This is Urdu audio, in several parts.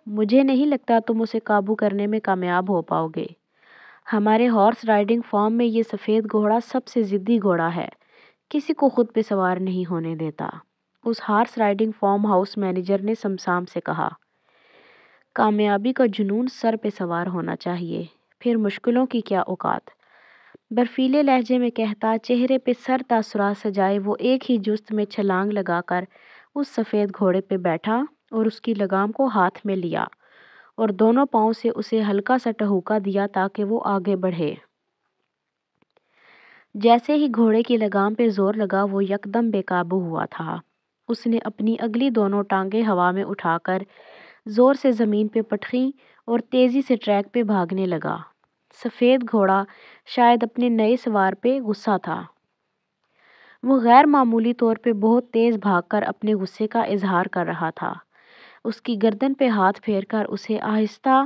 مجھے نہیں لگتا تم اسے قابو کرنے میں کامیاب ہو پاؤ گے۔ ہمارے ہارس رائڈنگ فارم میں یہ سفید گھوڑا سب سے ضدی گھوڑا ہے، کسی کو خود پہ سوار نہیں ہونے دیتا۔ اس horse riding farm house manager نے سمسام سے کہا۔ کامیابی کا جنون سر پہ سوار ہونا چاہیے، پھر مشکلوں کی کیا اوقات۔ برفیلے لہجے میں کہتا، چہرے پہ سر تاثرات سجائے وہ ایک ہی جست میں چھلانگ لگا کر اس سفید گھوڑے پہ بیٹھا اور اس کی لگام کو ہاتھ میں لیا اور دونوں پاؤں سے اسے ہلکا سا ٹہوکا دیا تاکہ وہ آگے بڑھے۔ جیسے ہی گھوڑے کی لگام پہ زور لگا وہ یکدم بے قابو ہوا تھا۔ اس نے اپنی اگلی دونوں ٹانگیں ہوا میں اٹھا کر زور سے زمین پہ پٹکیں اور تیزی سے ٹریک پہ بھاگنے لگا۔ سفید گھوڑا شاید اپنے نئے سوار پہ غصہ تھا۔ وہ غیر معمولی طور پہ بہت تیز بھاگ کر اپنے غصے کا اظہار کر رہا تھا۔ اس کی گردن پہ ہاتھ پھیر کر اسے آہستہ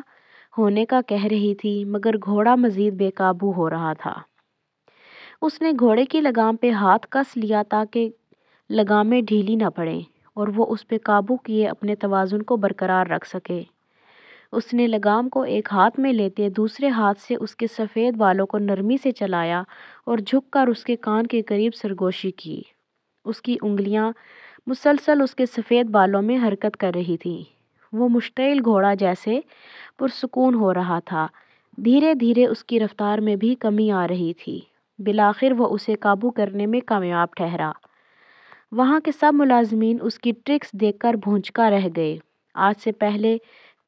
ہونے کا کہہ رہی تھی، مگر گھوڑا مزید بے قابو ہو رہا تھا۔ اس نے گھوڑے کی لگام پہ ہاتھ کس لیا تاکہ لگامیں ڈھیلی نہ پڑیں اور وہ اس پہ قابو کیے اپنے توازن کو برقرار رکھ سکے۔ اس نے لگام کو ایک ہاتھ میں لیتے دوسرے ہاتھ سے اس کے سفید بالوں کو نرمی سے چلایا اور جھک کر اس کے کان کے قریب سرگوشی کی۔ اس کی انگلیاں مسلسل اس کے سفید بالوں میں حرکت کر رہی تھیں۔ وہ مشتعل گھوڑا جیسے پرسکون ہو رہا تھا۔ دھیرے دھیرے اس کی رفتار میں بھی کمی آ رہی تھی۔ بالآخر وہ اسے قابو کرنے میں کامیاب ٹھہرا۔ وہاں کے سب ملازمین اس کی ٹرکس دیکھ کر بھونچکا رہ گئے۔ آج سے پہلے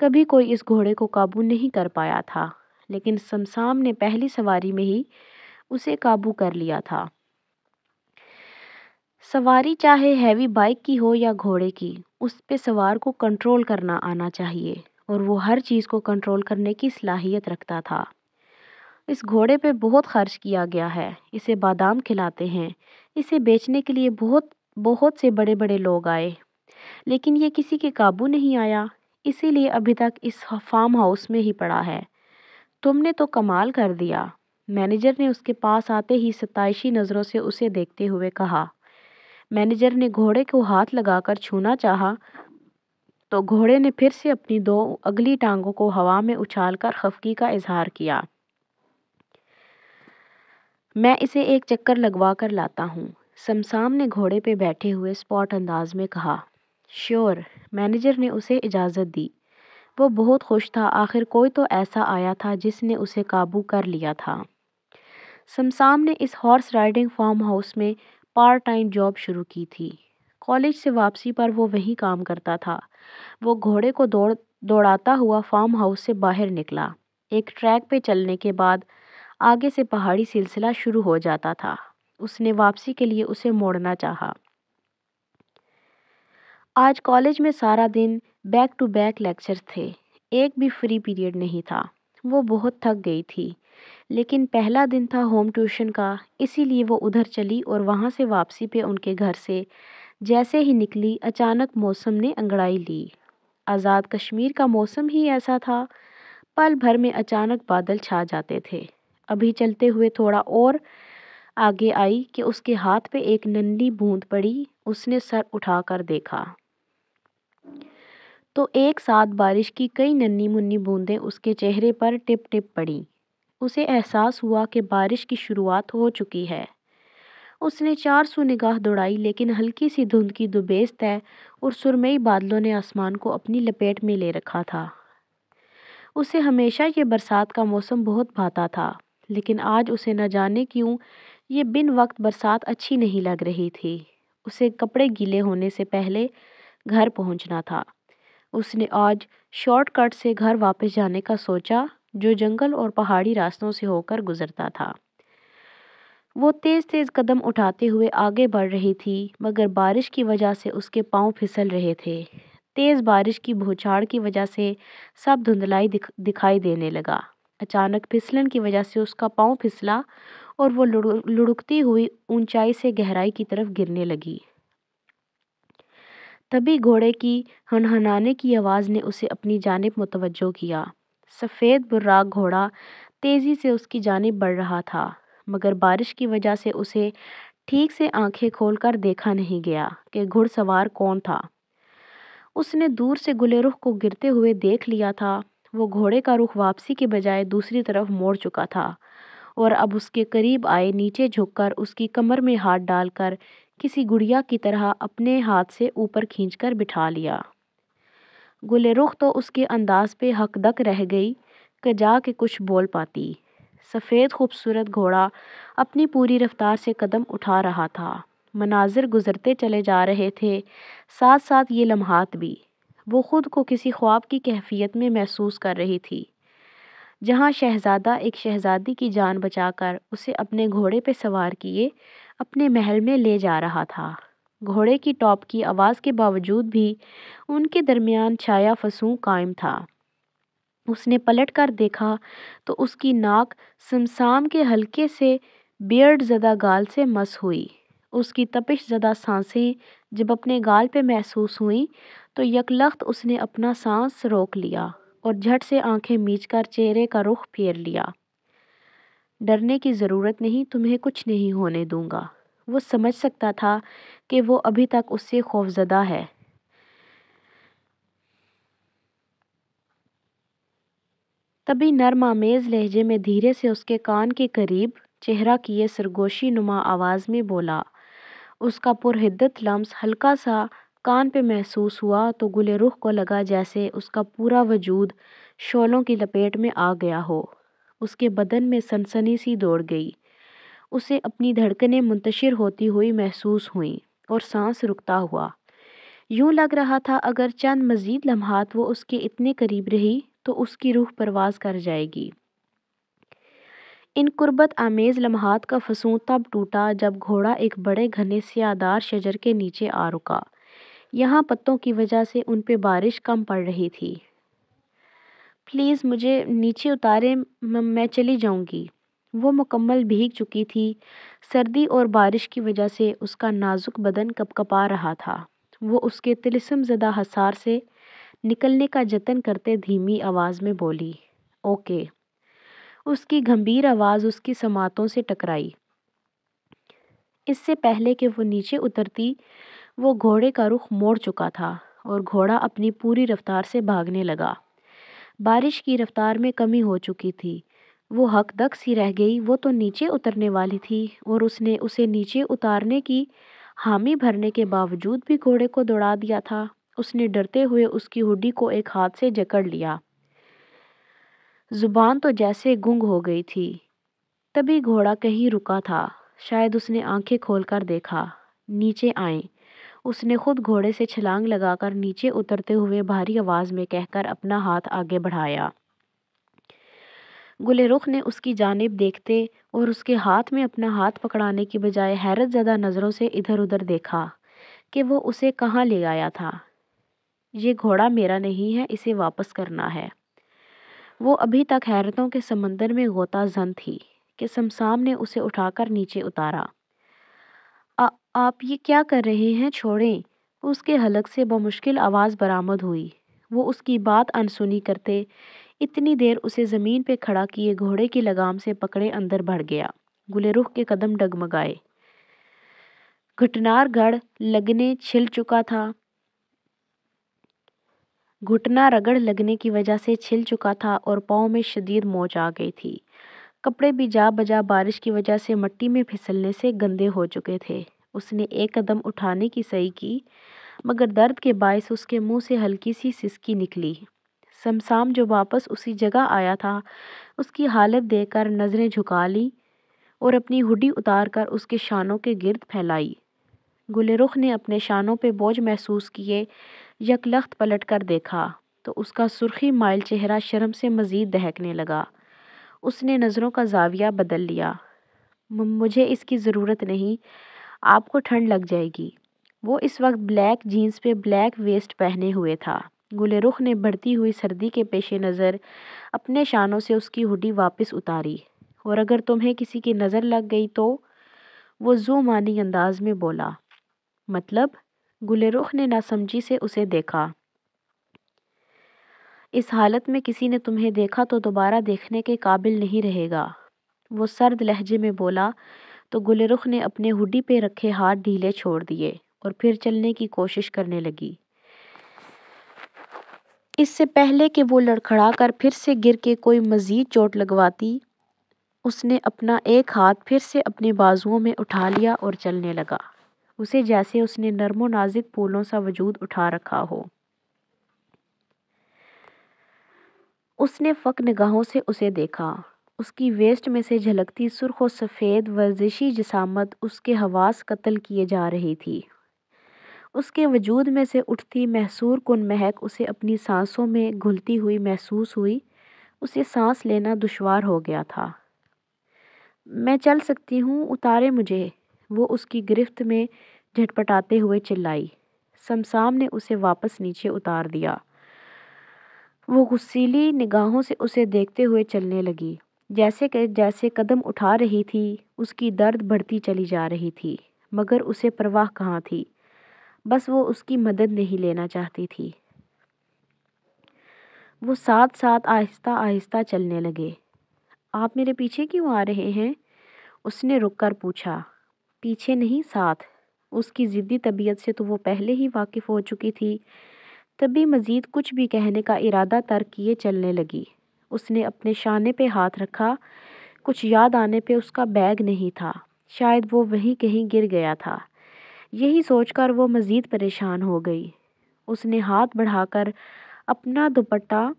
کبھی کوئی اس گھوڑے کو قابو نہیں کر پایا تھا، لیکن سمسام نے پہلی سواری میں ہی اسے قابو کر لیا تھا۔ سواری چاہے ہیوی بائک کی ہو یا گھوڑے کی، اس پہ سوار کو کنٹرول کرنا آنا چاہیے اور وہ ہر چیز کو کنٹرول کرنے کی صلاحیت رکھتا تھا۔ اس گھوڑے پہ بہت خرچ کیا گیا ہے، اسے بادام کھلاتے ہیں، اسے بیچنے کے لیے بہت سے بڑے بڑے لوگ آئے، لیکن یہ کسی کے قابو نہیں آیا، اسی لیے ابھی تک اس فارم ہاؤس میں ہی پڑا ہے۔ تم نے تو کمال کر دیا، مینیجر نے اس کے پاس آتے ہی ستائشی نظروں سے اسے دیکھتے ہوئے کہا۔ مینیجر نے گھوڑے کو ہاتھ لگا کر چھونا چاہا تو گھوڑے نے پھر سے اپنی دو اگلی ٹانگوں کو ہوا میں اچھال کر خفگی کا اظہار کیا۔ میں اسے ایک چکر لگوا کر لاتا ہوں، سمسام نے گھوڑے پہ بیٹھے ہوئے اسپاٹ انداز میں کہا۔ شیور، مینیجر نے اسے اجازت دی۔ وہ بہت خوش تھا، آخر کوئی تو ایسا آیا تھا جس نے اسے قابو کر لیا تھا۔ سمسام نے اس ہارس رائڈنگ فارم ہاؤس میں پارٹ ٹائم جاب شروع کی تھی۔ کالج سے واپسی پر وہ وہیں کام کرتا تھا۔ وہ گھوڑے کو دوڑاتا ہوا فارم ہاؤس سے باہر نکلا۔ ایک ٹریک پہ چلنے کے بعد آگے سے پہاڑی سلسلہ شروع ہو جاتا تھا۔ اس نے واپسی کے لیے اسے موڑنا چاہا۔ آج کالج میں سارا دن بیک ٹو بیک لیکچرز تھے، ایک بھی فری پیریڈ نہیں تھا۔ وہ بہت تھک گئی تھی، لیکن پہلا دن تھا ہوم ٹیوشن کا، اسی لیے وہ ادھر چلی اور وہاں سے واپسی پہ ان کے گھر سے جیسے ہی نکلی اچانک موسم نے انگڑائی لی۔ آزاد کشمیر کا موسم ہی ایسا تھا، پل بھر میں اچانک بادل چھا جاتے تھے۔ ابھی چلتے ہوئے تھوڑا اور آگے آئی کہ اس کے ہاتھ پہ ایک ننھی بوند پڑی۔ اس نے سر اٹھا کر دیکھا تو ایک ساتھ بارش کی کئی ننھی منھی بوندیں اس کے چہرے پر ٹپ ٹپ پڑیں۔ اسے احساس ہوا کہ بارش کی شروعات ہو چکی ہے۔ اس نے چار سو نگاہ دوڑائی، لیکن ہلکی سی دھند کی دبیش طے اور سرمئی بادلوں نے آسمان کو اپنی لپیٹ میں لے رکھا تھا۔ اسے ہمیشہ یہ برسات کا موسم بہت بھاتا تھا، لیکن آج اسے نہ جانے کیوں یہ بن وقت برسات اچھی نہیں لگ رہی تھی۔ اسے کپڑے گیلے ہونے سے پہلے گھر پہنچنا تھا۔ اس نے آج شارٹ کٹ سے گھر واپس جانے کا سوچا، جو جنگل اور پہاڑی راستوں سے ہو کر گزرتا تھا۔ وہ تیز تیز قدم اٹھاتے ہوئے آگے بڑھ رہی تھی، مگر بارش کی وجہ سے اس کے پاؤں پھسل رہے تھے۔ تیز بارش کی بھوچھاڑ کی وجہ سے سب دھندلائی دکھائی دینے لگا۔ اچانک پھسلن کی وجہ سے اس کا پاؤں پھسلا اور وہ لڑکتی ہوئی اونچائی سے گہرائی کی طرف گرنے لگی۔ تبھی گھوڑے کی ہنہنانے کی آواز نے اسے اپنی جانب متوجہ کیا۔ سفید براق گھوڑا تیزی سے اس کی جانب بڑھ رہا تھا، مگر بارش کی وجہ سے اسے ٹھیک سے آنکھیں کھول کر دیکھا نہیں گیا کہ گھڑ سوار کون تھا۔ اس نے دور سے گل رخ کو گرتے ہوئے دیکھ لیا تھا۔ وہ گھوڑے کا رخ واپسی کے بجائے دوسری طرف موڑ چکا تھا اور اب اس کے قریب آئے نیچے جھک کر اس کی کمر میں ہاتھ ڈال کر کسی گڑیا کی طرح اپنے ہاتھ سے اوپر کھینچ کر بٹھا لیا۔ گل رخ تو اس کے انداز پہ ہک دک رہ گئی کہ جا کے کچھ بول پاتی۔ سفید خوبصورت گھوڑا اپنی پوری رفتار سے قدم اٹھا رہا تھا۔ مناظر گزرتے چلے جا رہے تھے، ساتھ ساتھ یہ لمحات بھی۔ وہ خود کو کسی خواب کی کیفیت میں محسوس کر رہی تھی، جہاں شہزادہ ایک شہزادی کی جان بچا کر اسے اپنے گھوڑے پہ سوار کیے اپنے محل میں لے جا رہا تھا۔ گھوڑے کی ٹاپ کی آواز کے باوجود بھی ان کے درمیان چھایا فسوں قائم تھا۔ اس نے پلٹ کر دیکھا تو اس کی ناک سمسام کے ہلکے سے بیئرڈ زدہ گال سے مس ہوئی۔ اس کی تپش زدہ سانسیں جب اپنے گال پہ محسوس ہوئیں تو یک لخت اس نے اپنا سانس روک لیا اور جھٹ سے آنکھیں میچ کر چہرے کا رخ پھیر لیا۔ ڈرنے کی ضرورت نہیں، تمہیں کچھ نہیں ہونے دوں گا۔ وہ سمجھ سکتا تھا کہ وہ ابھی تک اس سے خوفزدہ ہے۔ تبھی نرم آمیز لہجے میں دھیرے سے اس کے کان کے قریب چہرہ کیے سرگوشی نما آواز میں بولا۔ اس کا پرحدت لمس ہلکا سا کان پہ محسوس ہوا تو گل رخ کو لگا جیسے اس کا پورا وجود شعلوں کی لپیٹ میں آ گیا ہو۔ اس کے بدن میں سنسنی سی دوڑ گئی۔ اسے اپنی دھڑکنیں منتشر ہوتی ہوئی محسوس ہوئیں اور سانس رکتا ہوا۔ یوں لگ رہا تھا اگر چند مزید لمحات وہ اس کے اتنے قریب رہی تو اس کی روح پرواز کر جائے گی۔ ان قربت آمیز لمحات کا فسوں تب ٹوٹا جب گھوڑا ایک بڑے گھنے سیاہ شجر کے نیچے آ رکا۔ یہاں پتوں کی وجہ سے ان پہ بارش کم پڑ رہی تھی۔ پلیز مجھے نیچے اتاریں، میں چلی جاؤں گی۔ وہ مکمل بھیگ چکی تھی۔ سردی اور بارش کی وجہ سے اس کا نازک بدن کپکپا رہا تھا۔ وہ اس کے طلسم زدہ حصار سے نکلنے کا جتن کرتے دھیمی آواز میں بولی، اوکے۔ اس کی گھمبیر آواز اس کی سماعتوں سے ٹکرائی۔ اس سے پہلے کہ وہ نیچے اترتی وہ گھوڑے کا رخ موڑ چکا تھا اور گھوڑا اپنی پوری رفتار سے بھاگنے لگا۔ بارش کی رفتار میں کمی ہو چکی تھی۔ وہ ہک دک سی رہ گئی۔ وہ تو نیچے اترنے والی تھی اور اس نے اسے نیچے اتارنے کی حامی بھرنے کے باوجود بھی گھوڑے کو دوڑا دیا تھا۔ اس نے ڈرتے ہوئے اس کی ہڈی کو ایک ہاتھ سے جکڑ لیا۔ زبان تو جیسے گنگ ہو گئی تھی۔ تبھی گھوڑا کہیں رکا تھا۔ شاید اس نے آنکھیں کھول کر دیکھا۔ نیچے آئیں۔ اس نے خود گھوڑے سے چھلانگ لگا کر نیچے اترتے ہوئے بھاری آواز میں کہہ کر اپنا ہاتھ آگے بڑھایا۔ گل رخ نے اس کی جانب دیکھتے اور اس کے ہاتھ میں اپنا ہاتھ پکڑانے کی بجائے حیرت زدہ نظروں سے ادھر ادھر دیکھا کہ وہ اسے کہاں لے آیا تھا۔ یہ گھوڑا میرا نہیں ہے، اسے واپس کرنا ہے۔ وہ ابھی تک حیرتوں کے سمندر میں غوطہ زن تھی کہ سمسام نے اسے اٹھا کر نیچے اتارا۔ آپ یہ کیا کر رہے ہیں؟ چھوڑیں۔ اس کے حلق سے بمشکل آواز برآمد ہوئی۔ وہ اس کی بات انسنی کرتے اتنی دیر اسے زمین پہ کھڑا کیے گھوڑے کی لگام سے پکڑے اندر بڑھ گیا۔ گل رخ کے قدم ڈگمگائے۔ گھٹنا رگڑ لگنے کی وجہ سے چھل چکا تھا اور پاؤں میں شدید موچ آ گئی تھی۔ کپڑے بھی جا بجا بارش کی وجہ سے مٹی میں پھسلنے سے گندے ہو چکے تھے۔ اس نے ایک قدم اٹھانے کی سعی کی مگر درد کے باعث اس کے منہ سے ہلکی سی سسکی نکلی۔ سمسام جو واپس اسی جگہ آیا تھا اس کی حالت دیکھ کر نظریں جھکا لیں اور اپنی ہڈی اتار کر اس کے شانوں کے گرد پھیلائی۔ گل رخ نے اپنے شانوں پہ بوجھ محسوس کیے یک لخت پلٹ کر دیکھا تو اس کا سرخی مائل چہرہ شرم سے مزید دہکنے لگا۔ اس نے نظروں کا زاویہ بدل لیا۔ مجھے اس کی ضرورت نہیں، آپ کو ٹھنڈ لگ جائے گی۔ وہ اس وقت بلیک جینز پہ بلیک ویسٹ پہنے ہوئے تھا۔ گل رخ نے بڑھتی ہوئی سردی کے پیش نظر اپنے شانوں سے اس کی ہڈی واپس اتاری۔ اور اگر تمہیں کسی کی نظر لگ گئی تو؟ وہ ذو معنی انداز میں بولا۔ مطلب؟ گل رخ نے ناسمجھی سے اسے دیکھا۔ اس حالت میں کسی نے تمہیں دیکھا تو دوبارہ دیکھنے کے قابل نہیں رہے گا، وہ سرد لہجے میں بولا تو گل رخ نے اپنے ہڈی پہ رکھے ہاتھ ڈھیلے چھوڑ دیے اور پھر چلنے کی کوشش کرنے لگی۔ اس سے پہلے کہ وہ لڑکھڑا کر پھر سے گر کے کوئی مزید چوٹ لگواتی، اس نے اپنا ایک ہاتھ پھر سے اپنے بازوؤں میں اٹھا لیا اور چلنے لگا، اسے جیسے اس نے نرم و نازک پھولوں سا وجود اٹھا رکھا ہو۔ اس نے فک نگاہوں سے اسے دیکھا۔ اس کی ویسٹ میں سے جھلکتی سرخ و سفید ورزشی جسامت اس کے حواس قتل کیے جا رہی تھی۔ اس کے وجود میں سے اٹھتی محصور کن مہک اسے اپنی سانسوں میں گھلتی ہوئی محسوس ہوئی۔ اسے سانس لینا دشوار ہو گیا تھا۔ میں چل سکتی ہوں، اتارے مجھے، وہ اس کی گرفت میں جھٹپٹاتے ہوئے چلائی۔ سمسام نے اسے واپس نیچے اتار دیا۔ وہ غصیلی نگاہوں سے اسے دیکھتے ہوئے چلنے لگی۔ جیسے قدم اٹھا رہی تھی، اس کی درد بڑھتی چلی جا رہی تھی، مگر اسے پرواہ کہاں تھی، بس وہ اس کی مدد نہیں لینا چاہتی تھی۔ وہ ساتھ ساتھ آہستہ آہستہ چلنے لگے۔ آپ میرے پیچھے کیوں آ رہے ہیں؟ اس نے رک کر پوچھا۔ پیچھے نہیں، ساتھ۔ اس کی ضدی طبیعت سے تو وہ پہلے ہی واقف ہو چکی تھی، تبھی مزید کچھ بھی کہنے کا ارادہ ترک کیے چلنے لگی۔ اس نے اپنے شانے پہ ہاتھ رکھا۔ کچھ یاد آنے پہ اس کا بیگ نہیں تھا، شاید وہ وہیں کہیں گر گیا تھا۔ یہی سوچ کر وہ مزید پریشان ہو گئی۔ اس نے ہاتھ بڑھا کر اپنا دوپٹہ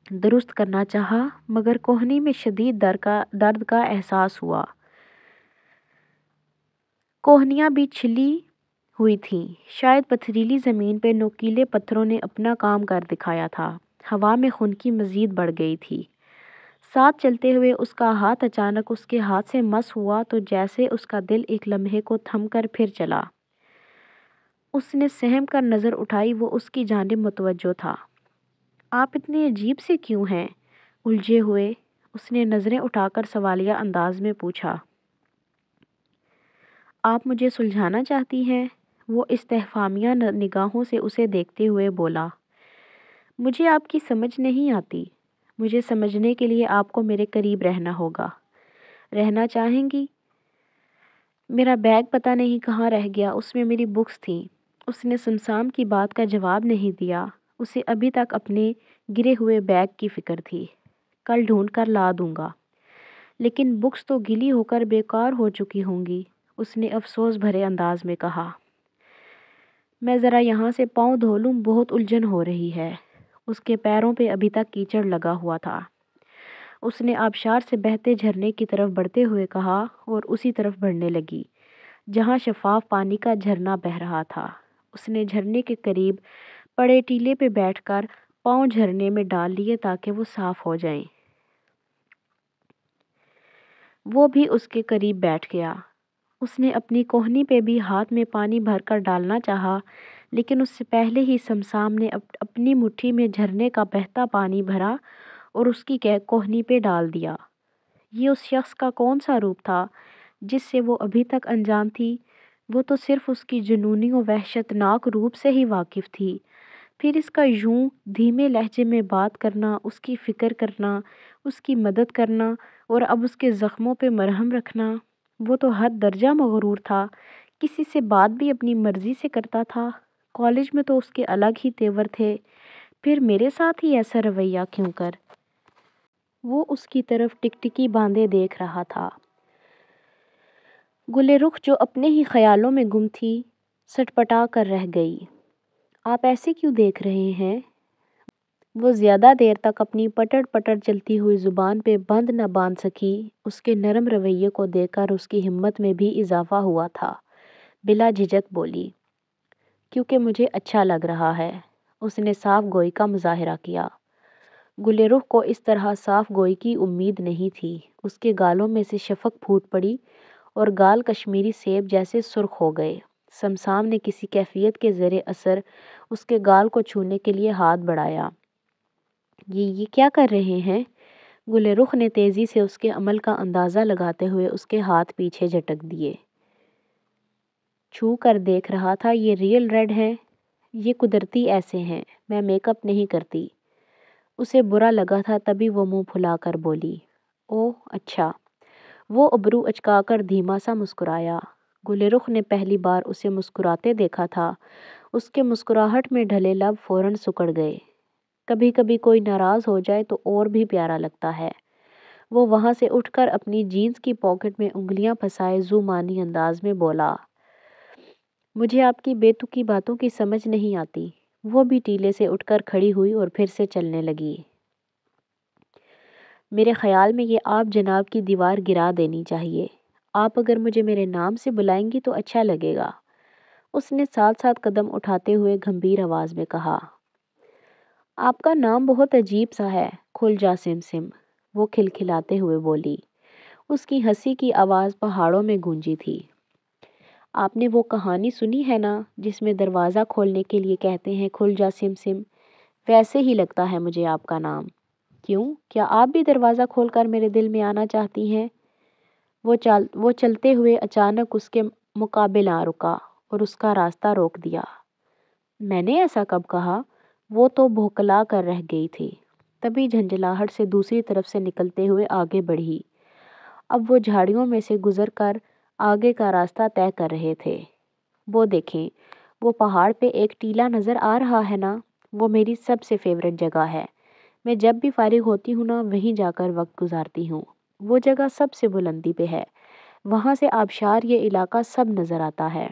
درست کرنا چاہا، مگر کوہنی میں شدید درد کا احساس ہوا۔ کوہنیاں بھی چھلی ہوئی تھیں، شاید پتھریلی زمین پہ نوکیلے پتھروں نے اپنا کام کر دکھایا تھا۔ ہوا میں خنکی مزید بڑھ گئی تھی۔ ساتھ چلتے ہوئے اس کا ہاتھ اچانک اس کے ہاتھ سے مس ہوا تو جیسے اس کا دل ایک لمحے کو تھم کر پھر چلا۔ اس نے سہم کر نظر اٹھائی، وہ اس کی جانب متوجہ تھا۔ آپ اتنے عجیب سے کیوں ہیں؟ الجھے ہوئے اس نے نظریں اٹھا کر سوالیہ انداز میں پوچھا۔ آپ مجھے سلجھانا چاہتی ہیں؟ وہ استفہامیہ نگاہوں سے اسے دیکھتے ہوئے بولا۔ مجھے آپ کی سمجھ نہیں آتی۔ مجھے سمجھنے کے لیے آپ کو میرے قریب رہنا ہوگا۔ رہنا چاہیں گی؟ میرا بیگ پتہ نہیں کہاں رہ گیا، اس میں میری بکس تھیں۔ اس نے سمسام کی بات کا جواب نہیں دیا۔ اسے ابھی تک اپنے گرے ہوئے بیگ کی فکر تھی۔ کل ڈھونڈ کر لا دوں گا۔ لیکن بکس تو گیلی ہو کر بیکار ہو چکی ہوں گی، اس نے افسوس بھرے انداز میں کہا۔ میں ذرا یہاں سے پاؤں دھو لوں، بہت الجھن ہو رہی ہے۔ اس کے پیروں پہ ابھی تک کیچڑ لگا ہوا تھا۔ اس نے آبشار سے بہتے جھرنے کی طرف بڑھتے ہوئے کہا اور اسی طرف بڑھنے لگی جہاں شفاف پانی کا جھرنا بہہ رہا تھا۔ اس نے جھرنے کے قریب پڑے ٹیلے پہ بیٹھ کر پاؤں جھرنے میں ڈال لیے تاکہ وہ صاف ہو جائیں۔ وہ بھی اس کے قریب بیٹھ گیا۔ اس نے اپنی کوہنی پہ بھی ہاتھ میں پانی بھر کر ڈالنا چاہا، لیکن اس سے پہلے ہی سمسام نے اپنی مٹھی میں جھرنے کا بہتا پانی بھرا اور اس کی کوہنی پہ ڈال دیا۔ یہ اس شخص کا کون سا روپ تھا جس سے وہ ابھی تک انجان تھی؟ وہ تو صرف اس کی جنونی و وحشت ناک روپ سے ہی واقف تھی، پھر اس کا یوں دھیمے لہجے میں بات کرنا، اس کی فکر کرنا، اس کی مدد کرنا اور اب اس کے زخموں پہ مرہم رکھنا۔ وہ تو حد درجہ مغرور تھا، کسی سے بات بھی اپنی مرضی سے کرتا تھا۔ کالج میں تو اس کے الگ ہی تیور تھے، پھر میرے ساتھ ہی ایسا رویہ کیوں کر؟ وہ اس کی طرف ٹکٹکی باندھے دیکھ رہا تھا۔ گل رخ جو اپنے ہی خیالوں میں گم تھی، سٹپٹا کر رہ گئی۔ آپ ایسے کیوں دیکھ رہے ہیں؟ وہ زیادہ دیر تک اپنی پٹڑ پٹڑ چلتی ہوئی زبان پہ بند نہ باندھ سکی۔ اس کے نرم رویے کو دیکھ کر اس کی ہمت میں بھی اضافہ ہوا تھا۔ بلا جھجک بولی، کیونکہ مجھے اچھا لگ رہا ہے۔ اس نے صاف گوئی کا مظاہرہ کیا۔ گل رخ کو اس طرح صاف گوئی کی امید نہیں تھی۔ اس کے گالوں میں سے شفق پھوٹ پڑی اور گال کشمیری سیب جیسے سرخ ہو گئے۔ سمسام نے کسی کیفیت کے زیر اثر اس کے گال کو چھونے کے لیے ہاتھ بڑھایا۔ یہ کیا کر رہے ہیں؟ گل رخ نے تیزی سے اس کے عمل کا اندازہ لگاتے ہوئے اس کے ہاتھ پیچھے جھٹک دیے۔ چھو کر دیکھ رہا تھا، یہ ریئل ریڈ ہیں، یہ قدرتی ایسے ہیں، میں میک اپ نہیں کرتی۔ اسے برا لگا تھا، تبھی وہ منہ پھلا کر بولی، اوہ اچھا۔ وہ ابرو اچکا کر دھیما سا مسکرایا۔ گل رخ نے پہلی بار اسے مسکراتے دیکھا تھا۔ اس کے مسکراہٹ میں ڈھلے لب فوراً سکڑ گئے۔ کبھی کبھی کوئی ناراض ہو جائے تو اور بھی پیارا لگتا ہے۔ وہ وہاں سے اٹھ کر اپنی جینز کی پاکٹ میں انگلیاں پھنسائے زومانی انداز میں بولا، مجھے آپ کی بے تکی باتوں کی سمجھ نہیں آتی۔ وہ بھی ٹیلے سے اٹھ کر کھڑی ہوئی اور پھر سے چلنے لگی۔ میرے خیال میں یہ آپ جناب کی دیوار گرا دینی چاہیے۔ آپ اگر مجھے میرے نام سے بلائیں گی تو اچھا لگے گا۔ اس نے ساتھ ساتھ قدم اٹھاتے ہوئے گھمبیر آواز میں کہا، آپ کا نام بہت عجیب سا ہے، کھل جا سم سم۔ وہ کھلکھلاتے ہوئے بولی۔ اس کی ہنسی کی آواز پہاڑوں میں گونجی تھی۔ آپ نے وہ کہانی سنی ہے نا جس میں دروازہ کھولنے کے لیے کہتے ہیں کھل جا سم سم؟ ویسے ہی لگتا ہے مجھے آپ کا نام۔ کیوں؟ کیا آپ بھی دروازہ کھول کر میرے دل میں آنا چاہتی ہیں؟ وہ چلتے ہوئے اچانک اس کے مقابل آ رکا اور اس کا راستہ روک دیا۔ میں نے ایسا کب کہا؟ وہ تو بھوکلا کر رہ گئی تھی، تبھی جھنجھلاہٹ سے دوسری طرف سے نکلتے ہوئے آگے بڑھی۔ اب وہ جھاڑیوں میں سے گزر کر آگے کا راستہ طے کر رہے تھے۔ وہ دیکھیں، وہ پہاڑ پہ ایک ٹیلہ نظر آ رہا ہے نا، وہ میری سب سے فیورٹ جگہ ہے۔ میں جب بھی فارغ ہوتی ہوں نا وہیں جا کر وقت گزارتی ہوں۔ وہ جگہ سب سے بلندی پہ ہے، وہاں سے آبشار یہ علاقہ سب نظر آتا ہے۔